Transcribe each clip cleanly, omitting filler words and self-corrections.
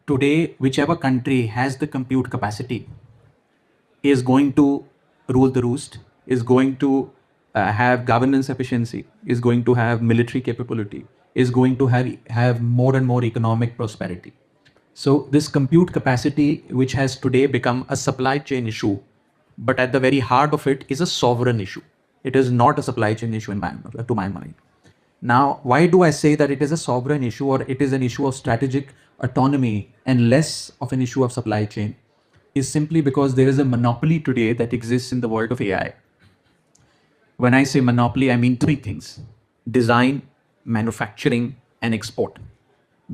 today, whichever country has the compute capacity is going to rule the roost, is going to have governance efficiency, is going to have military capability, is going to have more and more economic prosperity. So this compute capacity, which has today become a supply chain issue, but at the very heart of it is a sovereign issue. It is not a supply chain issue to my mind. Now, why do I say that it is a sovereign issue or it is an issue of strategic autonomy and less of an issue of supply chain? Is simply because there is a monopoly today that exists in the world of AI. When I say monopoly, I mean three things: design, manufacturing, and export.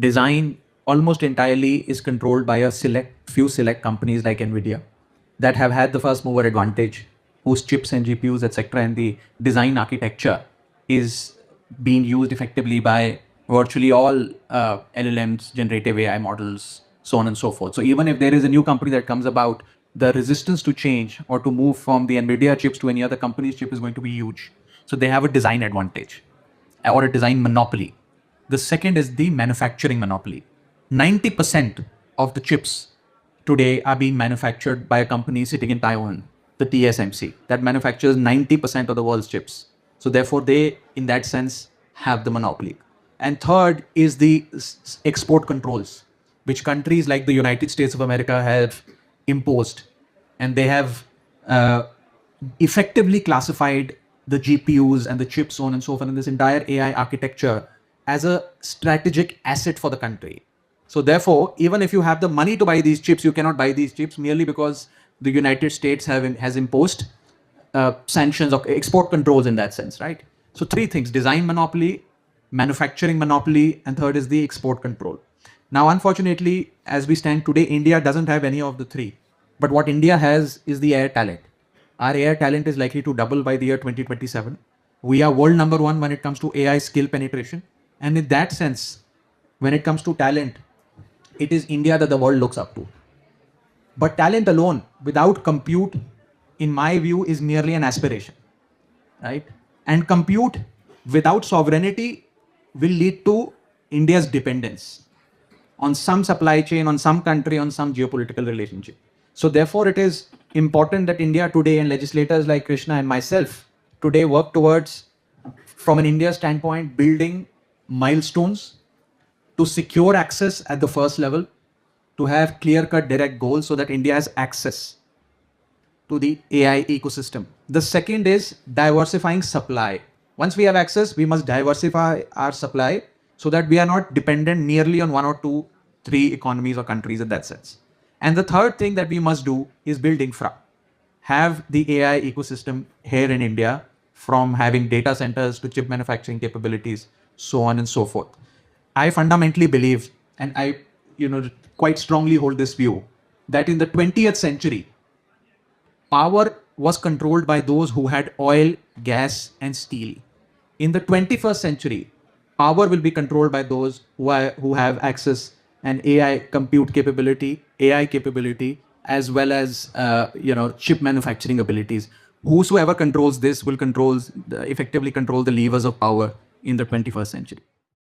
Design almost entirely is controlled by a few select companies like NVIDIA that have had the first mover advantage, whose chips and GPUs, etc., and the design architecture is being used effectively by virtually all LLMs, generative AI models, so on and so forth. So even if there is a new company that comes about, the resistance to change or to move from the NVIDIA chips to any other company's chip is going to be huge. So they have a design advantage or a design monopoly. The second is the manufacturing monopoly. 90% of the chips today are being manufactured by a company sitting in Taiwan, the TSMC, that manufactures 90% of the world's chips. So therefore, they, in that sense, have the monopoly. And third is the export controls, which countries like the United States of America have imposed. And they have effectively classified the GPUs and the chips, so on and so forth, and this entire AI architecture as a strategic asset for the country. So therefore, even if you have the money to buy these chips, you cannot buy these chips merely because the United States has imposed sanctions or export controls in that sense, right? So three things: design monopoly, manufacturing monopoly, and third is the export control. Now, unfortunately, as we stand today, India doesn't have any of the three. But what India has is the air talent. Our air talent is likely to double by the year 2027. We are world number one when it comes to AI skill penetration. And in that sense, when it comes to talent, it is India that the world looks up to. But talent alone, without compute, in my view, is merely an aspiration, right? And compute without sovereignty will lead to India's dependence on some supply chain, on some country, on some geopolitical relationship. So therefore, it is important that India today and legislators like Krishna and myself today work towards, from an India standpoint, building milestones to secure access at the first level, to have clear-cut direct goals so that India has access to the AI ecosystem. The second is diversifying supply. Once we have access, we must diversify our supply so that we are not dependent merely on one or two, three economies or countries in that sense. And the third thing that we must do is build infra. Have the AI ecosystem here in India, from having data centers to chip manufacturing capabilities, so on and so forth. I fundamentally believe, and I quite strongly hold this view, that in the 20th century, power was controlled by those who had oil, gas, and steel. In the 21st century, power will be controlled by those who have access and AI compute capability, AI capability, as well as chip manufacturing abilities. Whosoever controls this will effectively control the levers of power in the 21st century.